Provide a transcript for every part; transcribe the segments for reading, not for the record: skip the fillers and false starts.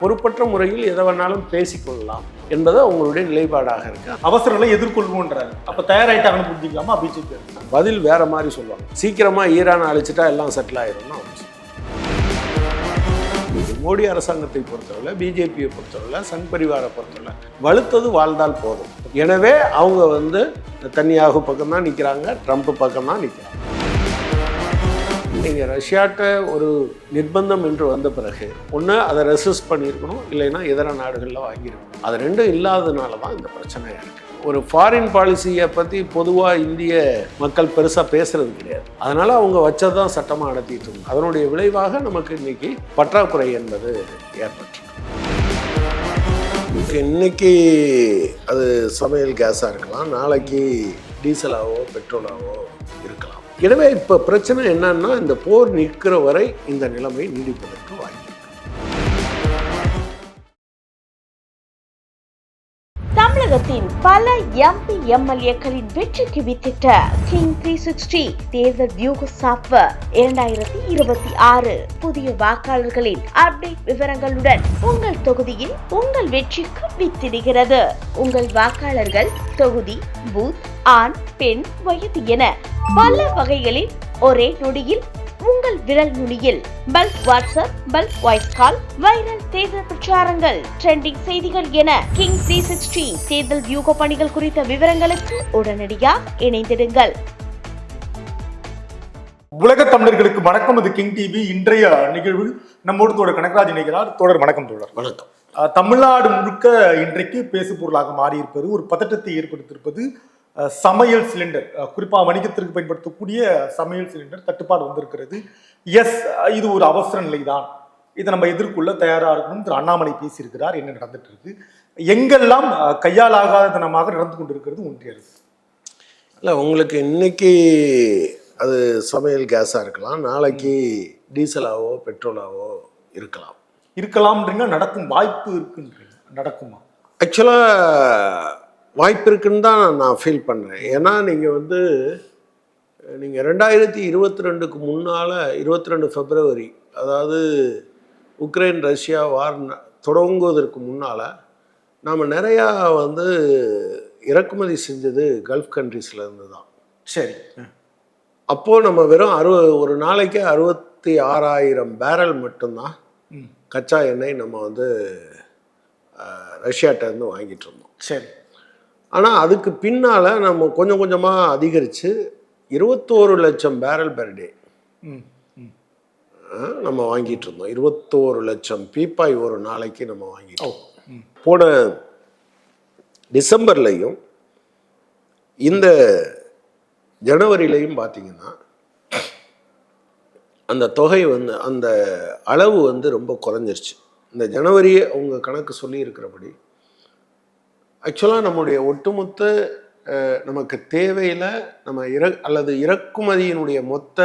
பொறுப்பற்ற முறையில் எதை வேணாலும் பேசிக்கொள்ளலாம் என்பது அவங்களுடைய நிலைப்பாடாக இருக்கு. அவசரங்களை எதிர்கொள்வோன்றாரு. அப்ப தயாராயிட்டாங்கன்னு புரிஞ்சுக்கலாமா பிஜேபி? பதில் வேற மாதிரி சொல்லுவாங்க. சீக்கிரமா ஈரான் அழிச்சிட்டா எல்லாம் செட்டில் ஆயிரும்னு அவங்க சொல்லுவாங்க. மோடி அரசாங்கத்தை பொறுத்தவரை, பிஜேபியை பொறுத்தவரை, சங் பரிவாரை பொறுத்தவரை வலுத்தது வாழ்ந்தால் போதும். எனவே அவங்க தனியாக பக்கம் தான் நிற்கிறாங்க, ட்ரம்ப் பக்கம் தான் நிற்கிறாங்க. நீங்கள் ரஷ்யாட்ட ஒரு நிர்பந்தம் என்று வந்த பிறகு ஒன்று அதை ரெசிஸ்ட் பண்ணியிருக்கணும், இல்லைன்னா இதர நாடுகளில் வாங்கியிருக்கணும். அது ரெண்டும் இல்லாததுனால தான் இந்த பிரச்சனையாக இருக்குது. ஒரு ஃபாரின் பாலிசியை பற்றி பொதுவாக இந்திய மக்கள் பெருசாக பேசுகிறது கிடையாது. அதனால் அவங்க வச்சதான் சட்டமாக நடத்திட்டு இருந்தாங்க. அதனுடைய விளைவாக நமக்கு இன்றைக்கி பற்றாக்குறை என்பது ஏற்பட்டு. இன்னைக்கு அது சமையல் கேஸாக இருக்கலாம், நாளைக்கு டீசலாவோ பெட்ரோலாவோ இருக்கலாம். எனவே இப்போ பிரச்சனை என்னன்னா, இந்த போர் நிற்கிற வரை இந்த நிலைமை நீடிப்பதற்கு வாய்ப்பு. தமிழகத்தின் பல எம்பி எம்எல்ஏக்களின் வெற்றிக்கு வித்திட்ட கிங் 360 தேர்தல் வியூக சாப்ட்வேர் 2026 புதிய வாக்காளர்களின் அப்டேட் விவரங்களுடன் உங்கள் தொகுதியில் உங்கள் வெற்றிக்கு வித்திடுகிறது. உங்கள் வாக்காளர்கள் தொகுதி, பூத், ஆண், பெண், வயது என பல வகைகளில் ஒரே நொடியில் உங்கள் விரல் நுனியில் bulk WhatsApp, bulk voice call, viral தேர்தல் பிரச்சாரங்கள், ட்ரெண்டிங் செய்திகள் என கிங் 360 தேர்தல் வியூக பணிகள் குறித்த விவரங்களுக்கு உடனடியாக இணைந்திடுங்கள். உலக தமிழர்களுக்கு வணக்கம். இது கிங் டிவி. இன்றைய நிகழ்வில் நம்மோடு தோழர் கனகராஜ் இணைகிறார். தோழர் வணக்கம். தோழர் வணக்கம். தமிழ்நாடு முழுக்க இன்றைக்கு பேசு பொருளாக மாறியிருப்பது, ஒரு பதட்டத்தை ஏற்படுத்தியிருப்பது சமையல் சிலிண்டர், குறிப்பாக வணிகத்திற்கு பயன்படுத்தக்கூடிய சமையல் சிலிண்டர் தட்டுப்பாடு வந்திருக்கிறது. இது ஒரு அவசர நிலை தான், இதை நம்ம எதிர்கொள்ள தயாராக இருக்கணும். திரு அண்ணாமலை பேசியிருக்கிறார். என்ன நடந்துட்டு இருக்கு, எங்கெல்லாம் கையாலாகாதனமாக நடந்து கொண்டிருக்கிறது ஒன்றிய அரசு? இல்லை, உங்களுக்கு இன்னைக்கு அது சமையல் கேஸாக இருக்கலாம், நாளைக்கு டீசலாவோ பெட்ரோலாவோ இருக்கலாம்ன்றீங்க. நடக்கும் வாய்ப்பு இருக்குன்றீங்க. நடக்குமா? ஆக்சுவலாக வாய்ப்பு இருக்குன்னு தான் நான் ஃபீல் பண்ணுறேன். ஏன்னா நீங்கள் நீங்கள் 2022க்கு முன்னால் 22 பிப்ரவரி, அதாவது உக்ரைன் ரஷ்யா வார் தொடங்குவதற்கு முன்னால் நாம் நிறையா இறக்குமதி செஞ்சது கல்ஃப் கண்ட்ரீஸ்லேருந்து தான். சரி. அப்போது நம்ம வெறும் ஒரு நாளைக்கு 66,000 பேரல் மட்டும்தான் கச்சா எண்ணெய் நம்ம ரஷ்யாட்டேருந்து வாங்கிட்டு இருந்தோம். சரி. ஆனால் அதுக்கு பின்னால் நம்ம கொஞ்சம் கொஞ்சமாக அதிகரித்து 21 லட்சம் பேரல் பெர் டே நம்ம வாங்கிட்டு இருந்தோம். 21 லட்சம் பீப்பாய் ஒரு நாளைக்கு நம்ம வாங்கிட்டோம். போன டிசம்பர்லையும் இந்த ஜனவரிலையும் பார்த்தீங்கன்னா அந்த தொகை அந்த அளவு ரொம்ப குறைஞ்சிருச்சு. இந்த ஜனவரியே அவங்க கணக்கு சொல்லி இருக்கிறபடி ஆக்சுவலாக நம்முடைய ஒட்டுமொத்த நமக்கு தேவையில் நம்ம அல்லது இறக்குமதியினுடைய மொத்த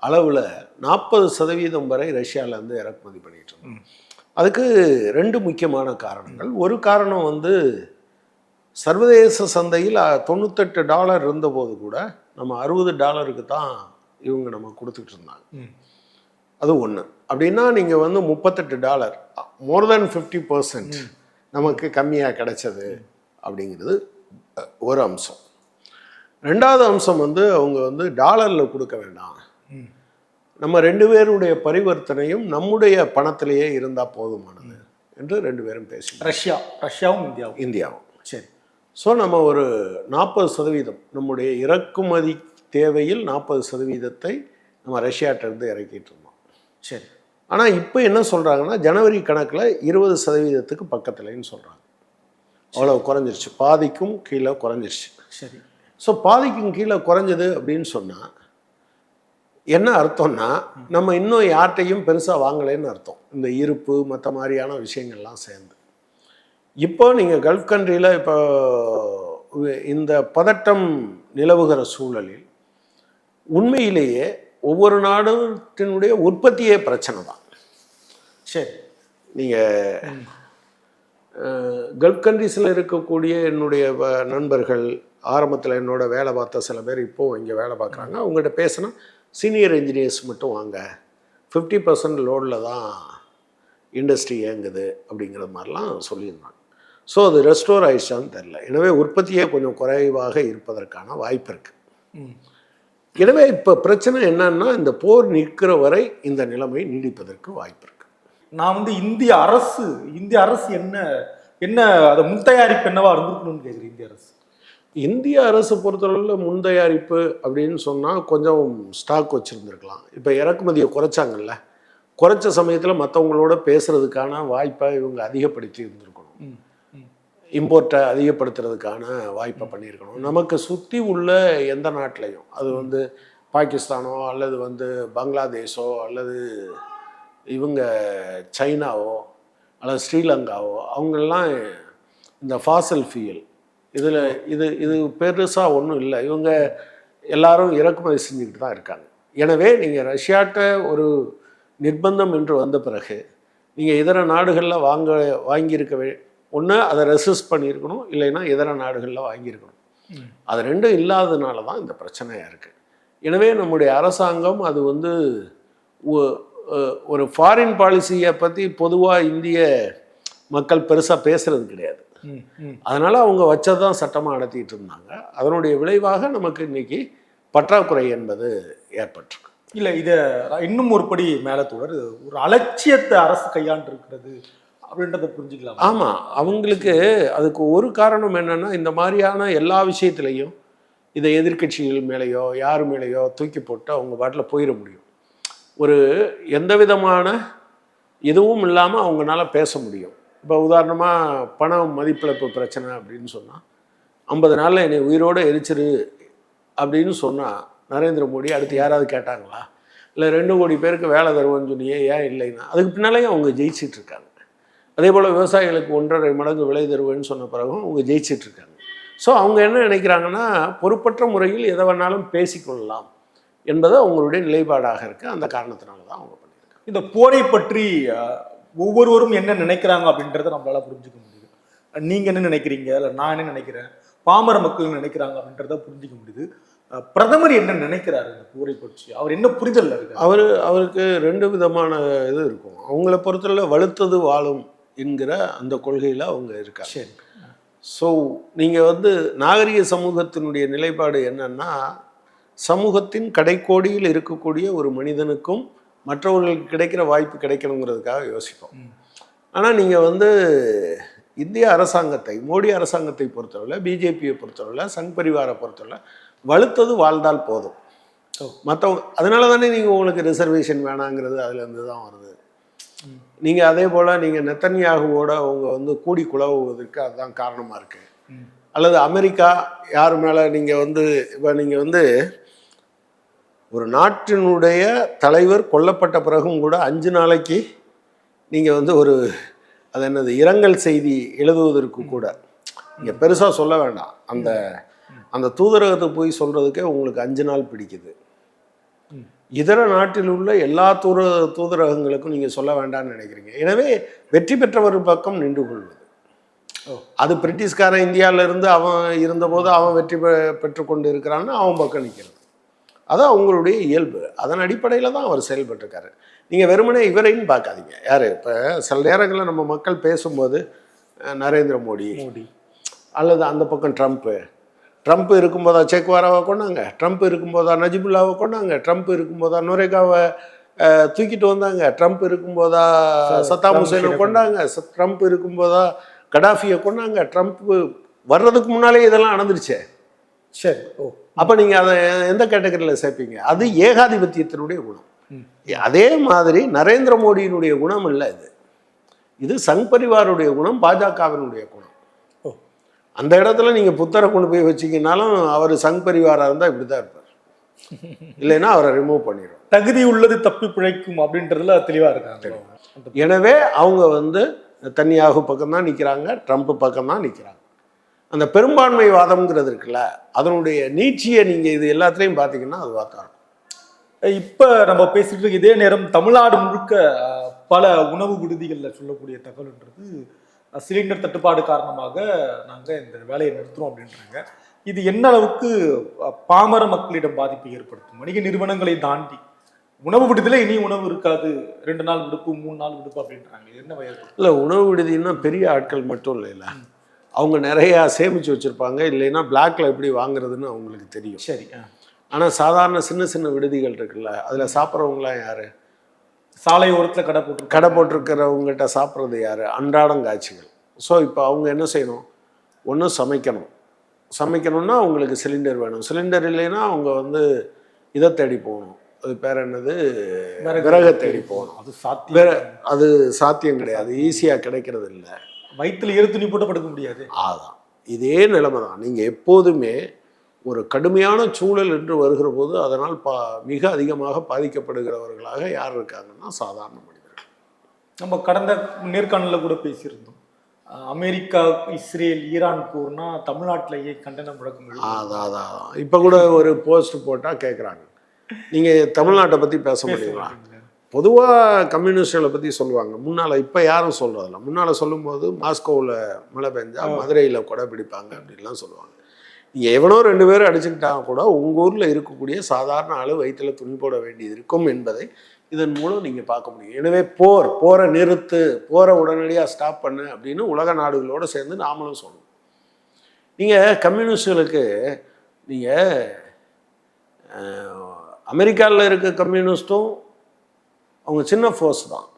அளவில் 40% வரை ரஷ்யாவிலேருந்து இறக்குமதி பண்ணிட்டு இருந்தோம். அதுக்கு 2 முக்கியமான காரணங்கள். ஒரு காரணம் சர்வதேச சந்தையில் $98 இருந்தபோது கூட நம்ம $60 தான் இவங்க நம்ம கொடுத்துட்டு இருந்தாங்க. அது ஒன்று. அப்படின்னா நீங்கள் $38, மோர் தேன் 50% நமக்கு கம்மியாக கிடைச்சது அப்படிங்கிறது ஒரு அம்சம். ரெண்டாவது அம்சம் அவங்க டாலரில் கொடுக்க வேண்டாம், நம்ம 2 பேருடைய பரிவர்த்தனையும் நம்முடைய பணத்திலேயே இருந்தால் போதுமானது என்று 2 பேரும் பேசி, ரஷ்யாவும் இந்தியாவும். சரி. ஸோ நம்ம ஒரு 40% நம்முடைய இறக்குமதி தேவையில் 40% நம்ம ரஷ்யாட்டிருந்து இறக்கிட்டு இருந்தோம். சரி. ஆனால் இப்போ என்ன சொல்கிறாங்கன்னா, ஜனவரி கணக்கில் 20% பக்கத்துலன்னு சொல்கிறாங்க. அவ்வளோ குறைஞ்சிருச்சு, பாதிக்கும் கீழே குறைஞ்சிருச்சு. சரி. ஸோ பாதிக்கும் கீழே குறைஞ்சது அப்படின்னு சொன்னால் என்ன அர்த்தம்னா, நம்ம இன்னும் யார்கிட்டையும் பெருசாக வாங்கலைன்னு அர்த்தம். இந்த இருப்பு மற்ற மாதிரியான விஷயங்கள்லாம் சேர்ந்து இப்போ நீங்கள் கல்ஃப் கண்ட்ரியில் இப்போ இந்த பதட்டம் நிலவுகிற சூழலில் உண்மையிலேயே ஒவ்வொரு நாட்டினுடைய உற்பத்தியே பிரச்சனை தான். சரி. நீங்கள் கல்ஃப் கண்ட்ரீஸில் இருக்கக்கூடிய என்னுடைய நண்பர்கள், ஆரம்பத்தில் என்னோட வேலை பார்த்த சில பேர் இப்போது இங்கே வேலை பார்க்குறாங்க. அவங்ககிட்ட பேசினா சீனியர் இன்ஜினியர்ஸ் மட்டும் வாங்க, 50% லோடில் தான் இண்டஸ்ட்ரி இயங்குது அப்படிங்கிற மாதிரிலாம் சொல்லியிருந்தாங்க. ஸோ அது ரெஸ்டோர் ஆயிடுச்சான்னு தெரில. எனவே உற்பத்தியே கொஞ்சம் குறைவாக இருப்பதற்கான வாய்ப்பு இருக்குது. எனவே இப்போ பிரச்சனை என்னன்னா, இந்த போர் நிற்கிற வரை இந்த நிலைமை நீடிப்பதற்கு வாய்ப்பு இருக்கு. நான் வந்து இந்திய அரசு என்ன என்ன அதை முன்தயாரிப்பு என்னவா இருந்திருக்கணும்னு கேட்குறேன். இந்திய அரசு பொறுத்தளவில் முன் தயாரிப்பு அப்படின்னு சொன்னால் கொஞ்சம் ஸ்டாக் வச்சுருந்துருக்கலாம். இப்போ இறக்குமதியை குறைச்சாங்கல்ல, குறைச்ச சமயத்தில் மற்றவங்களோட பேசுறதுக்கான வாய்ப்பை இவங்க அதிகப்படுத்தி இருந்திருக்கணும். இம்போர்ட்டை அதிகப்படுத்துறதுக்கான வாய்ப்பை பண்ணியிருக்கணும். நமக்கு சுற்றி உள்ள எந்த நாட்டிலையும், அது வந்து பாகிஸ்தானோ அல்லது வந்து பங்களாதேஷோ அல்லது இவங்க சைனாவோ அல்லது ஸ்ரீலங்காவோ, அவங்களெல்லாம் இந்த ஃபாசல் ஃபியூயல் இதில் இது பெருசாக ஒன்றும் இல்லை. இவங்க எல்லாரும் இறக்குமதி செஞ்சுக்கிட்டு தான் இருக்காங்க. எனவே நீங்கள் ரஷ்யாட்ட ஒரு நிர்பந்தம் என்று வந்த பிறகு நீங்கள் இதர நாடுகளில் வாங்கியிருக்கவே ஒன்று அதை ரெசிஸ்ட் பண்ணியிருக்கணும், இல்லைன்னா இதர நாடுகளில் வாங்கியிருக்கணும். அது ரெண்டும் இல்லாததுனால தான் இந்த பிரச்சனையாக இருக்குது. எனவே நம்முடைய அரசாங்கம் அது வந்து ஒரு ஃபாரின் பாலிசியை பற்றி பொதுவாக இந்திய மக்கள் பெருசாக பேசுறது கிடையாது. அதனால் அவங்க வச்சது தான் சட்டமாக நடத்திட்டு இருந்தாங்க. அதனுடைய விளைவாக நமக்கு இன்னைக்கு பற்றாக்குறை என்பது ஏற்பட்டிருக்கு. இல்லை, இதை இன்னும் ஒரு படி மேலே தொடர், ஒரு அலட்சியத்தை அரசு கையாண்டு இருக்கிறது அப்படின்றத புரிஞ்சுக்கலாம். ஆமாம், அவங்களுக்கு அதுக்கு ஒரு காரணம் என்னென்னா, இந்த மாதிரியான எல்லா விஷயத்துலையும் இதை எதிர்கட்சிகள் மேலேயோ யார் மேலேயோ தூக்கி போட்டு அவங்க பாட்டில் போயிட முடியும். ஒரு எந்த விதமான இதுவும் இல்லாமல் அவங்களால பேச முடியும். இப்போ உதாரணமாக பண மதிப்பிழப்பு பிரச்சனை அப்படின்னு சொன்னால் 50 நாளில் என்னை உயிரோடு எரிச்சிரு அப்படின்னு சொன்னால் நரேந்திர மோடி அடுத்து யாராவது கேட்டாங்களா? இல்லை 2 கோடி பேருக்கு வேலை தருவோன்னு சொன்னியே, ஏன் இல்லைன்னா அதுக்கு பின்னாலேயும் அவங்க ஜெயிச்சிட்ருக்காங்க. அதே போல் விவசாயிகளுக்கு 1.5 மடங்கு விலை தருவேன்னு சொன்ன பிறகும் அவங்க ஜெயிச்சிட்ருக்காங்க. ஸோ அவங்க என்ன நினைக்கிறாங்கன்னா, பொறுப்பற்ற முறையில் எதை வேணாலும் பேசிக்கொள்ளலாம் என்பது அவங்களுடைய நிலைப்பாடாக இருக்குது. அந்த காரணத்தினால தான் அவங்க பண்ணியிருக்காங்க. இந்த போரை பற்றி ஒவ்வொருவரும் என்ன நினைக்கிறாங்க அப்படின்றத நம்மளால புரிஞ்சுக்க முடியுது. நீங்கள் என்ன நினைக்கிறீங்க, இல்லை நான் என்ன நினைக்கிறேன், பாமர மக்கள் நினைக்கிறாங்க அப்படின்றத புரிஞ்சுக்க முடியுது. பிரதமர் என்ன நினைக்கிறாரு இந்த போரை பற்றி, அவர் என்ன புரிதல் இருக்கு? அவருக்கு 2 விதமான இது இருக்கும். அவங்கள பொறுத்தவரை வலுத்தது வாழும் என்கிற அந்த கொள்கையில் அவங்க இருக்காங்க. சரி. ஸோ நீங்கள் வந்து நாகரிக சமூகத்தினுடைய நிலைப்பாடு என்னன்னா, சமூகத்தின் கடைக்கோடியில் இருக்கக்கூடிய ஒரு மனிதனுக்கும் மற்றவர்களுக்கு கிடைக்கிற வாய்ப்பு கிடைக்கணுங்கிறதுக்காக யோசிப்போம். ஆனால் நீங்கள் வந்து இந்திய அரசாங்கத்தை, மோடி அரசாங்கத்தை பொறுத்தவரை, பிஜேபியை பொறுத்தவரை, சங் பரிவாரை பொறுத்தவரை வலுத்தது வாழ்ந்தால் போதும். மற்றவங்க அதனால தானே நீங்கள் உங்களுக்கு ரிசர்வேஷன் வேணாங்கிறது அதுலேருந்து தான் வருது. நீங்கள் அதே போல் நீங்கள் நெத்தன்யாகுவோட அவங்க வந்து கூடி குழவுவதற்கு அதுதான் காரணமாக இருக்குது. அல்லது அமெரிக்கா யார் மேலே நீங்கள் வந்து இப்போ நீங்கள் வந்து ஒரு நாட்டினுடைய தலைவர் கொல்லப்பட்ட பிறகும் கூட 5 நாளைக்கு நீங்கள் வந்து ஒரு அது என்னது இரங்கல் செய்தி எழுதுவதற்கு கூட நீங்கள் பெருசாக சொல்ல வேண்டாம். அந்த தூதரகத்தை போய் சொல்கிறதுக்கே உங்களுக்கு 5 நாள் பிடிக்குது. இதர நாட்டில் உள்ள எல்லா தூதரகங்களுக்கும் நீங்கள் சொல்ல வேண்டாம்னு நினைக்கிறீங்க. எனவே வெற்றி பெற்றவர் பக்கம் நின்று கொள்வது. அது பிரிட்டிஷ்காரன் இந்தியாவிலேருந்து அவன் இருந்தபோது அவன் வெற்றி பெற்றுக்கொண்டு இருக்கிறான்னு அவன் பக்கம் நிற்கிறது. அது அவங்களுடைய இயல்பு. அதன் அடிப்படையில் தான் அவர் செயல்பட்டிருக்காரு. நீங்கள் வெறுமனே இவரைன்னு பார்க்காதீங்க. யார் இப்போ சில நேரங்களில் நம்ம மக்கள் பேசும்போது நரேந்திர மோடி அல்லது அந்த பக்கம் ட்ரம்ப் இருக்கும்போதா செக்வாராவை கொண்டாங்க, ட்ரம்ப் இருக்கும்போதா நஜிபுல்லாவை கொண்டாங்க, ட்ரம்ப் இருக்கும்போதா நொரேகாவை தூக்கிட்டு வந்தாங்க, ட்ரம்ப் இருக்கும்போதா சத்தாம் ஹுசேனை கொண்டாங்க, ட்ரம்ப் இருக்கும்போதா கடாஃபியை கொண்டாங்க. ட்ரம்ப் வர்றதுக்கு முன்னாலே இதெல்லாம் நடந்துருச்சே. சரி. அப்போ நீங்கள் அதை எந்த கேட்டகரியில் சேர்ப்பீங்க? அது ஏகாதிபத்தியத்தினுடைய குணம். அதே மாதிரி நரேந்திர மோடியினுடைய குணம் இல்லை இது சங் பரிவாருடைய குணம், பாஜகவினுடைய குணம். அந்த இடத்துல நீங்கள் புத்தரை கொண்டு போய் வச்சிங்கனாலும் அவர் சங் பரிவாராக இருந்தால் இப்படி தான் இருப்பார், இல்லைன்னா அவரை ரிமூவ் பண்ணிடும். தகுதி உள்ளது தப்பி பிழைக்கும் அப்படின்றதுல தெளிவாக இருக்காங்க. எனவே அவங்க வந்து நெத்தன்யாகு பக்கம் தான் நிற்கிறாங்க, ட்ரம்ப் பக்கம் தான் நிற்கிறாங்க. அந்த பெரும்பான்மை வாதம்ங்கிறது இருக்குல்ல, அதனுடைய நீட்சியை நீங்கள் இது எல்லாத்துலேயும் பார்த்தீங்கன்னா அது வார்த்தை. இப்போ நம்ம பேசிட்டு இருக்க இதே நேரம் தமிழ்நாடு முழுக்க பல உணவு விடுதிகளில் சொல்லக்கூடிய தகவல்ன்றது சிலிண்டர் தட்டுப்பாடு காரணமாக நாங்கள் இந்த வேலையை நிறுத்துறோம் அப்படின்றாங்க. இது என்ன அளவுக்கு பாமர மக்களிடம் பாதிப்பை ஏற்படுத்தும்? வணிக நிறுவனங்களை தாண்டி உணவு விடுதலை இனி உணவு இருக்காது, 2 நாள் விடுப்பு 3 நாள் விடுப்பு அப்படின்றாங்க. என்ன வயது? இல்லை, உணவு விடுதின்னா பெரிய ஆட்கள் மட்டும் இல்லைல்ல, அவங்க நிறையா சேமித்து வச்சுருப்பாங்க. இல்லைன்னா பிளாக்ல எப்படி வாங்குறதுன்னு அவங்களுக்கு தெரியும். சரி. ஆனால் சாதாரண சின்ன சின்ன விடுதிகள் இருக்குல்ல, அதில் சாப்பிட்றவங்களாம் யார்? சாலை ஓரத்தில் கடை போட்டிருக்கிறவங்ககிட்ட சாப்பிட்றது யார்? அன்றாடம் காட்சிகள். ஸோ இப்போ அவங்க என்ன செய்யணும்? ஒன்று சமைக்கணும்னா அவங்களுக்கு சிலிண்டர் வேணும். சிலிண்டர் இல்லைன்னா அவங்க வந்து இதை தேடி போகணும், அது பேர் என்னது, விறகை தேடி போகணும். அது சாத்தியம் கிடையாது, ஈஸியாக கிடைக்கிறது இல்லை. வயிற்றுல ஈர துணி போட்டு படுக்க முடியாது. அதான் இதே நிலைமை தான். நீங்கள் எப்போதுமே ஒரு கடுமையான சூழல் என்று வருகிற போது அதனால் மிக அதிகமாக பாதிக்கப்படுகிறவர்களாக யார் இருக்காங்கன்னா சாதாரண மனிதர்கள். நம்ம கடந்த நேர்காணலில் கூட பேசியிருந்தோம், அமெரிக்கா, இஸ்ரேல், ஈரான் போர்னா தமிழ்நாட்டிலேயே கண்டன முழக்கம். அதான் இப்போ கூட ஒரு போஸ்ட் போட்டால் கேட்குறாங்க, நீங்கள் தமிழ்நாட்டை பற்றி பேச முடியுங்களா? பொதுவாக கம்யூனிஸ்டுகளை பற்றி சொல்லுவாங்க முன்னால், இப்போ யாரும் சொல்கிறதில்ல. முன்னால் சொல்லும்போது மாஸ்கோவில் மழை பெஞ்சா மதுரையில் கொடை பிடிப்பாங்க அப்படின்லாம் சொல்லுவாங்க. நீங்கள் எவனோ 2 பேர் அடிச்சுக்கிட்டாங்க கூட உங்கள் ஊரில் இருக்கக்கூடிய சாதாரண ஆள் வயிற்றில் துணி போட வேண்டியது இருக்கும் என்பதை இதன் மூலம் நீங்கள் பார்க்க முடியும். எனவே போரை நிறுத்து, போரை உடனடியாக ஸ்டாப் பண்ணு அப்படின்னு உலக நாடுகளோடு சேர்ந்து நாமளும் சொல்லணும். நீங்கள் கம்யூனிஸ்டுகளுக்கு நீங்கள் அமெரிக்காவில் இருக்க கம்யூனிஸ்ட்டும் அவங்க சின்ன ஃபோர்ஸ் தான்.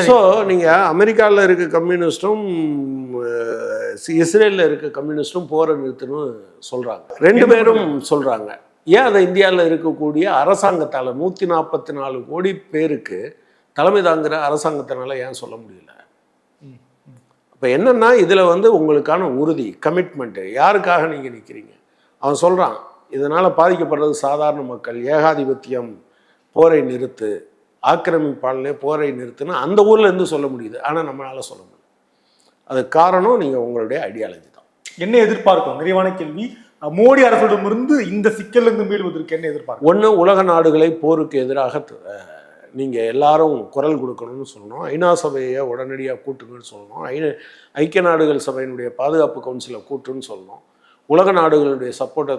ஸோ நீங்கள் அமெரிக்காவில் இருக்க கம்யூனிஸ்ட்டும் இஸ்ரேலில் இருக்க கம்யூனிஸ்ட்டும் போரை நிறுத்தணும்னு சொல்கிறாங்க. 2 பேரும் சொல்கிறாங்க. ஏன் அதை இந்தியாவில் இருக்கக்கூடிய அரசாங்கத்தால் 144 கோடி பேருக்கு தலைமை தாங்குகிற அரசாங்கத்தினால ஏன் சொல்ல முடியல? இப்போ என்னென்னா இதில் வந்து உங்களுக்கான உறுதி, கமிட்மெண்ட்டு, யாருக்காக நீங்கள் நிற்கிறீங்க? அவன் சொல்கிறான், இதனால் பாதிக்கப்படுறது சாதாரண மக்கள், ஏகாதிபத்தியம், போரை நிறுத்து, ஆக்கிரமிப்பாளனே போரை நிறுத்துன்னு அந்த ஊரில் இருந்து சொல்ல முடியுது. ஆனால் நம்மளால் சொல்ல முடியும். அது காரணம் நீங்கள் உங்களுடைய ஐடியாலஜி தான். என்ன எதிர்பார்க்கும்? நிறைவான கேள்வி. மோடி அரசிடமிருந்து இந்த சிக்கலிருந்து மீள்வதற்கு என்ன எதிர்பார்க்கும்? ஒன்று, உலக நாடுகளை போருக்கு எதிராக நீங்கள் எல்லாரும் குரல் கொடுக்கணும்னு சொல்லணும். ஐநா சபையை உடனடியாக கூட்டுங்கன்னு சொல்லணும். ஐக்கிய நாடுகள் சபையினுடைய பாதுகாப்பு கவுன்சிலை கூட்டுன்னு சொல்லணும். உலக நாடுகளுடைய சப்போர்ட்டை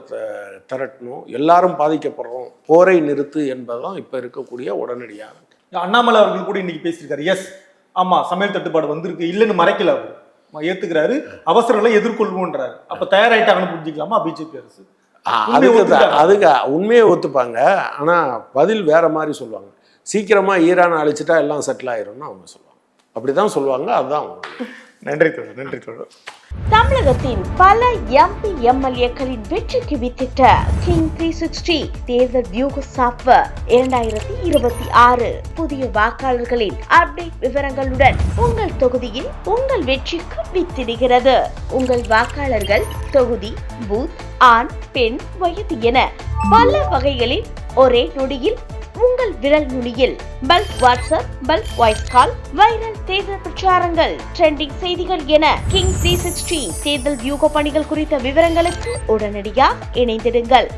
திரட்டணும். எல்லாரும் பாதிக்கப்படுறோம், போரை நிறுத்து என்பதுதான் இப்போ இருக்கக்கூடிய உடனடியாக. அண்ணாமலை அவர்கள் கூட இன்னைக்கு பேசியிருக்காரு. எஸ், ஆமாம், சமையல் தட்டுப்பாடு வந்திருக்கு, இல்லைன்னு மறைக்கல, அவர் ஏற்றுக்கிறாரு, அவசரங்களை எதிர்கொள்வோன்றாரு. அப்போ தயாராகிட்டாங்கன்னு புரிஞ்சுக்கலாமா பிஜேபி அரசு? அதுக்கு உண்மையை ஒத்துப்பாங்க, ஆனால் பதில் வேற மாதிரி சொல்லுவாங்க. சீக்கிரமாக ஈரான் அழிச்சிட்டா எல்லாம் செட்டில் ஆயிரும்னு அவங்க சொல்லுவாங்க. அப்படி தான் சொல்லுவாங்க. அதுதான். நன்றி தோழர். நன்றி தோழர். தமிழகத்தின் பல எம்பி எம்எல்ஏக்களின் வெற்றிக்கு வித்திட்ட கிங் 360 தேர்தல் வியூக சாப்ட்வேர் 2026 புதிய வாக்காளர்களின் அப்டேட் விவரங்களுடன் உங்கள் தொகுதியில் உங்கள் வெற்றிக்கு வித்திடுகிறது. உங்கள் வாக்காளர்கள் தொகுதி, பூத், ஆண், பெண், வயது என பல வகைகளில் ஒரே நொடியில் உங்கள் விரல் நுனியில் bulk WhatsApp, bulk voice call, viral தேர்தல் பிரச்சாரங்கள், ட்ரெண்டிங் செய்திகள் என கிங் 360 தேர்தல் வியூக பணிகள் குறித்த விவரங்களுக்கு உடனடியாக இணைந்திடுங்கள்.